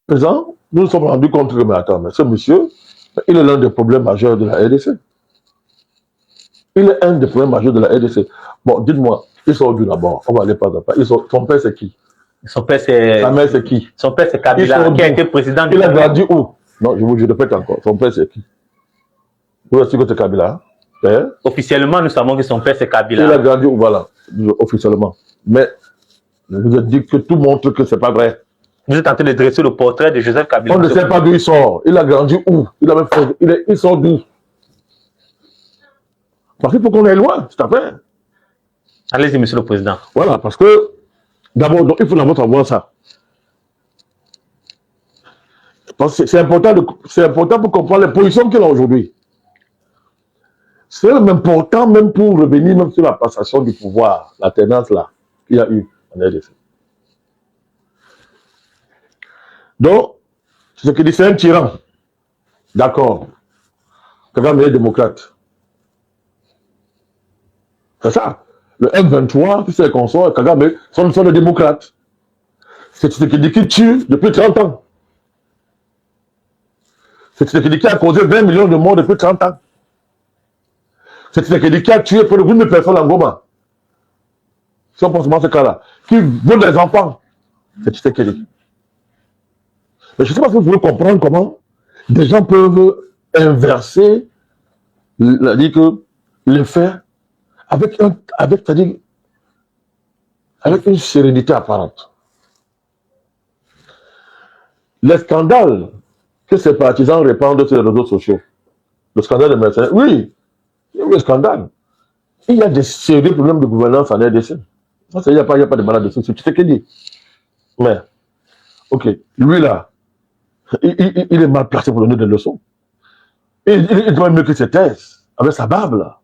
Présent, nous nous sommes rendus compte que, mais attends, mais ce monsieur, il est l'un des problèmes majeurs de la RDC. Il est un des problèmes majeurs de la RDC. Bon, dites-moi, ils sont d'où d'abord? On va aller pas à pas. Son père, c'est qui? Son père, c'est... Sa mère, c'est qui? Son père, c'est Kabila, qui a été président du Il a Cameroun. grandi où? Non, je répète encore. Son père, c'est qui? Vous êtes sûr que c'est Kabila? Hein? Officiellement, nous savons que son père, c'est Kabila. Il a grandi où? Voilà, officiellement. Mais je vous ai dit que tout montre que c'est pas vrai. Vous êtes en train de dresser le portrait de Joseph Kabila. On ne sait pas d'où il sort. Il a grandi où? Il sort d'où? Parce qu'il faut qu'on aille loin, c'est à fait. Allez-y, monsieur le président. Voilà, parce que d'abord, il faut d'abord savoir ça. Parce que c'est important pour comprendre les positions qu'il a aujourd'hui. C'est même important, même pour revenir même sur la passation du pouvoir, la tendance là qu'il y a eu en RDC. Donc, ce qu'il dit, c'est un tyran. D'accord. Kagame est démocrate. C'est ça. Le M23, tous ces consorts, Kagame sont des démocrates. C'est ce qu'il dit qui tue depuis 30 ans. C'est ce qu'il dit qui a causé 20 millions de morts depuis 30 ans. C'est ce qu'il dit qui a tué pour le groupe de personnes en Goma. Si on pense à ce cas-là, qui veut des enfants. C'est ce qu'il dit. Mais je ne sais pas si vous pouvez comprendre comment des gens peuvent inverser les faits avec une sérénité apparente. Les scandales que ces partisans répandent sur les réseaux sociaux, le scandale des mercenaires, oui, il y a eu un scandale. Il y a des sérieux problèmes de gouvernance en RDC. Ça, il n'y a pas de malade dessus, c'est ce qu'il dit. Mais, ok, lui là, il est mal placé pour donner des leçons. Il doit mieux que ses thèses, avec sa barbe là.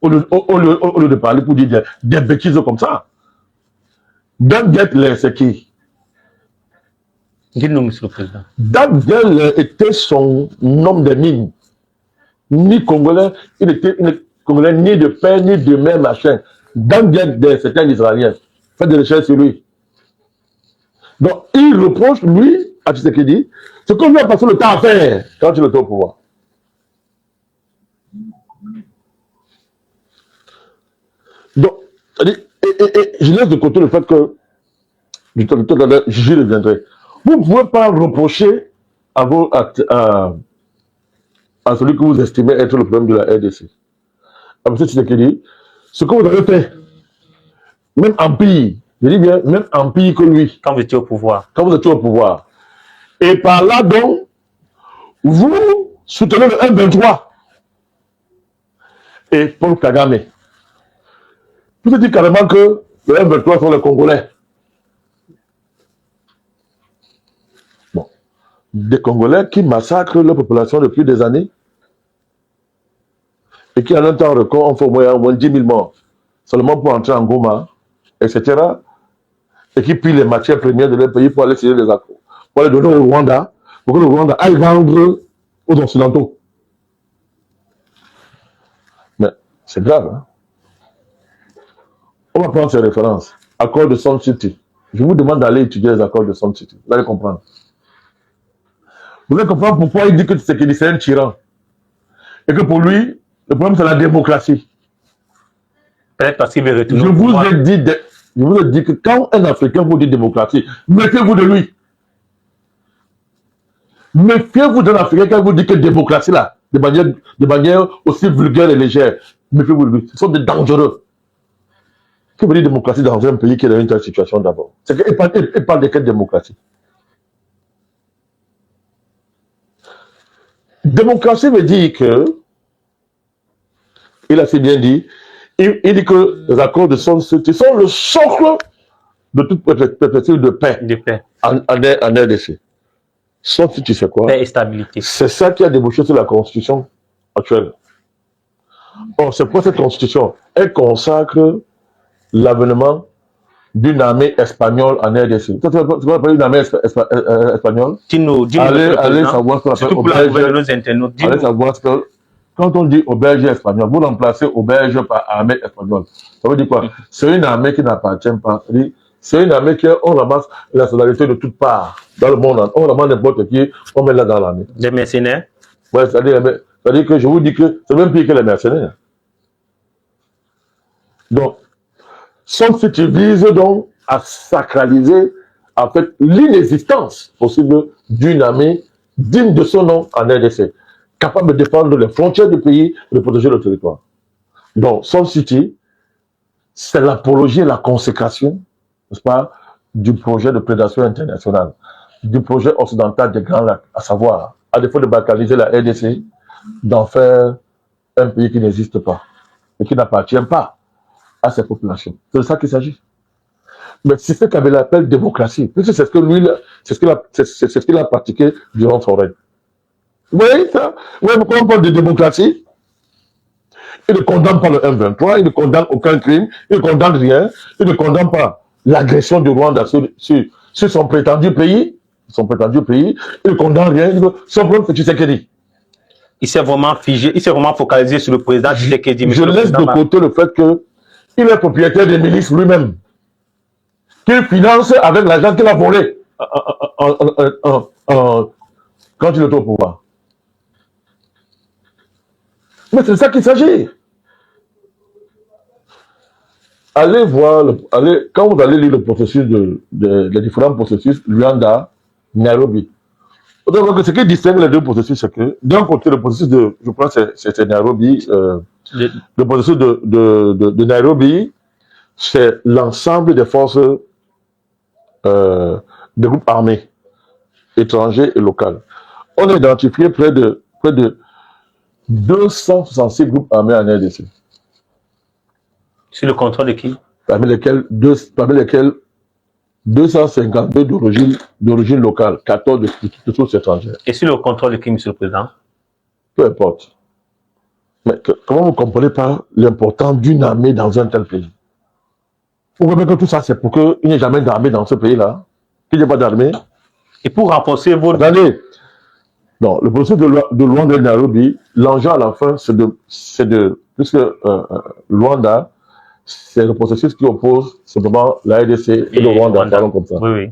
Au lieu de parler pour dire des bêtises comme ça. Dan Getler, c'est qui? Dites-nous, monsieur le président. Dan Getler était son homme de mine. Ni Congolais, il était Congolais ni de père, ni de mère, machin. Dan Getler, c'était un Israélien. Faites des recherches sur lui. Donc, il reproche, lui, à Tshisekedi, ce qu'on lui a passé le temps à faire quand il était au pouvoir. Donc, je laisse de côté le fait que, tout à l'heure, j'y reviendrai. Vous ne pouvez pas reprocher à celui que vous estimez être le problème de la RDC. À M. Tshisekedi, ce que vous avez fait, même en pire, je dis bien, même en pire que lui. Quand vous étiez au pouvoir. Quand vous étiez au pouvoir. Et par là, donc, vous soutenez le M23. Et Paul Kagame. Vous avez dit carrément que le M23 sont les Congolais. Bon. Des Congolais qui massacrent leur population depuis des années et qui en un temps record ont fait au moins 10 000 morts seulement pour entrer en Goma, etc. Et qui pillent les matières premières de leur pays pour aller signer des accords, pour les donner au Rwanda, pour que le Rwanda aille vendre aux Occidentaux. Mais c'est grave, hein? On va prendre ces références. Accord de Sun City. Je vous demande d'aller étudier les accords de Sun City. Vous allez comprendre. Vous allez comprendre pourquoi il dit que c'est un tyran. Et que pour lui, le problème c'est la démocratie. Peut-être parce qu'il veut retourner je vous ai dit que quand un Africain vous dit démocratie, méfiez-vous de lui. Méfiez-vous d'un Africain quand vous dit que démocratie là, de manière aussi vulgaire et légère. Méfiez-vous de lui. Ce sont des dangereux. Que veut dire démocratie dans un pays qui est dans une telle situation d'abord? C'est qu'il parle de quelle démocratie? Démocratie veut dire que, il a si bien dit, il dit que les accords de Sun City sont le socle de toute perspective de paix en RDC. Sun City, c'est quoi? Paix et stabilité. C'est ça qui a débouché sur la constitution actuelle. Or, c'est quoi cette constitution? Elle consacre l'avènement d'une armée espagnole en RDC. Tu vas parler d'une armée espagnole? Allez savoir ce qu'on appelle auberge. Allez savoir ce que, quand on dit auberge espagnole, vous remplacez auberge par armée espagnole. Ça veut dire quoi? C'est une armée qui n'appartient pas. C'est une armée qu'on ramasse la nationalité de toutes parts dans le monde. On ramasse n'importe qui, on met là dans l'armée. Des mercenaires. Ouais, c'est-à-dire que je vous dis que c'est même pire que les mercenaires. Donc, Sun City vise donc à sacraliser en fait l'inexistence possible d'une armée digne de son nom en RDC, capable de défendre les frontières du pays et de protéger le territoire. Donc, Sun City, c'est l'apologie et la consécration, n'est-ce pas, du projet de prédation internationale, du projet occidental des Grands Lacs, à savoir, à défaut de balkaniser la RDC, d'en faire un pays qui n'existe pas et qui n'appartient pas à ses populations. C'est de ça qu'il s'agit. Mais c'est ce qu'Abel appelle démocratie. C'est ce que lui, c'est ce qu'il a pratiqué durant son règne. Vous voyez ça? Vous voyez pourquoi on parle de démocratie? Il ne condamne pas le M23, il ne condamne aucun crime, il ne condamne rien, il ne condamne pas l'agression du Rwanda sur son prétendu pays, il ne condamne rien, son problème c'est Tshisekedi. Il s'est vraiment figé, il s'est vraiment focalisé sur le président Tshisekedi. Je laisse de côté le fait qu'il est propriétaire des milices lui-même, qu'il finance avec l'argent qu'il a volé quand il est au pouvoir. Mais c'est de ça qu'il s'agit. Allez voir, quand vous allez lire le processus les différents processus, Luanda, Nairobi. Vous allez voir que ce qui distingue les deux processus, c'est que d'un côté, le processus je pense que c'est Nairobi, le processus de Nairobi, c'est l'ensemble des forces des groupes armés, étrangers et locaux. On a identifié près de 266 groupes armés en RDC. Sur le contrôle de qui? Parmi lesquels 252 d'origine locale, 14 de sources étrangères. Et sur le contrôle de qui, Monsieur le Président? Peu importe. Mais comment vous ne comprenez pas l'importance d'une armée dans un tel pays? Vous comprenez que tout ça, c'est pour qu'il n'y ait jamais d'armée dans ce pays-là? Qu'il n'y ait pas d'armée? Et pour renforcer vos... Attendez. Non, le processus de Luanda et Nairobi, l'enjeu à la fin, puisque Luanda, c'est le processus qui oppose simplement la RDC et le Rwanda, parlons comme ça. Oui, oui.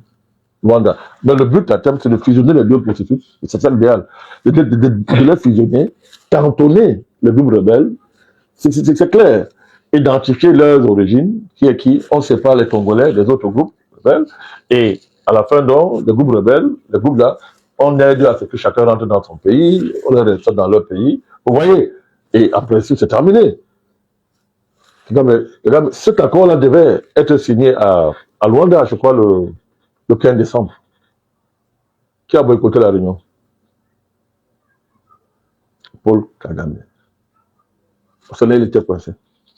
Rwanda. Mais le but à terme, c'est de fusionner les deux processus. C'est ça l'idéal. De les fusionner, cantonner les groupes rebelles. C'est clair. Identifier leurs origines, qui est qui, on sépare les Congolais des autres groupes rebelles. Et à la fin, donc, les groupes rebelles, les groupes là, on aide à ce que chacun rentre dans son pays, on les reste dans leur pays. Vous voyez? Et après, c'est terminé. Cet accord-là devait être signé à Luanda, je crois, le 15 décembre. Qui a boycotté la réunion? Paul Kagame. Parce que là, il était coincé.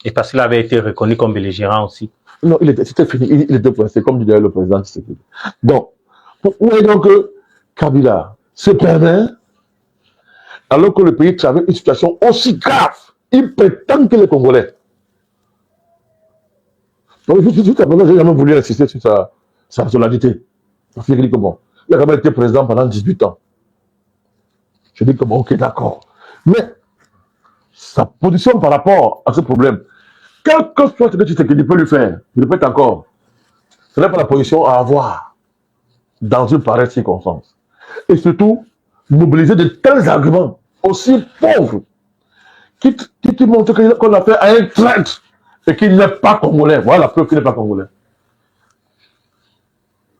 Et parce qu'il avait été reconnu comme belligérant aussi. Non, c'était fini, il était coincé, comme disait le président Tshisekedi. Donc, vous voyez donc que Kabila se permet, alors que le pays traverse une situation aussi grave, il prétend que les Congolais. Donc, jusqu'à présent, je n'ai jamais voulu insister sur sa nationalité. Je dis que bon, il a quand même été président pendant 18 ans. Je dis que bon, ok, d'accord. Mais, sa position par rapport à ce problème, quel que soit ce que Tshisekedi peut lui faire, je répète encore, ce n'est pas la position à avoir dans une pareille circonstance. Et surtout, mobiliser de tels arguments aussi pauvres qui montrent qu'on a fait à un traître et qu'il n'est pas congolais. Voilà la preuve qu'il n'est pas congolais.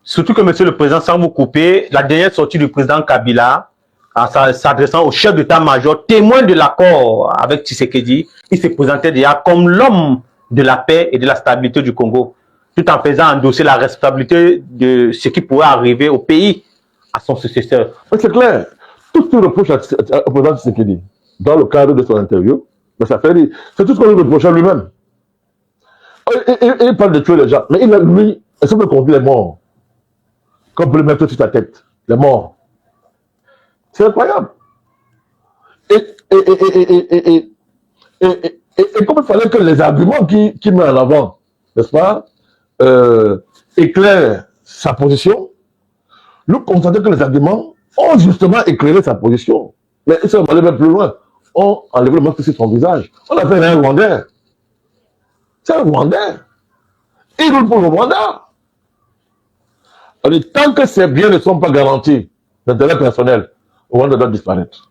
Surtout que, Monsieur le Président, sans vous couper, la dernière sortie du président Kabila, en s'adressant au chef d'état-major, témoin de l'accord avec Tshisekedi, il se présentait déjà comme l'homme de la paix et de la stabilité du Congo, tout en faisant endosser la responsabilité de ce qui pourrait arriver au pays à son successeur. C'est clair. Tout ce qu'il reproche au président Tshisekedi, dans le cadre de son interview, c'est tout ce qu'on lui reproche à lui-même. Il parle de tuer les gens, mais lui, il semble qu'on dit les morts. Qu'on peut le mettre sur sa tête. Les morts. C'est incroyable. Et comme il fallait que les arguments qu'il met en avant, n'est-ce pas, éclairent sa position, nous constatons que les arguments ont justement éclairé sa position. Mais ils sont allés même plus loin. On a enlevé le masque sur son visage. On a fait un Rwandais. C'est un Rwandais. Il roule pour le Rwanda. Tant que ces biens ne sont pas garantis d'intérêt personnel, Rwanda doit disparaître.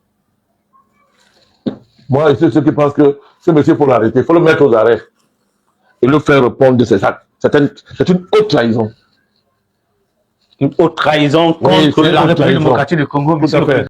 Moi, je suis ceux qui pensent que ce monsieur, il faut l'arrêter, il faut le mettre aux arrêts et le faire répondre de ses actes. C'est une haute trahison. Une haute trahison contre Oui, la République démocratique du Congo, Tout à fait.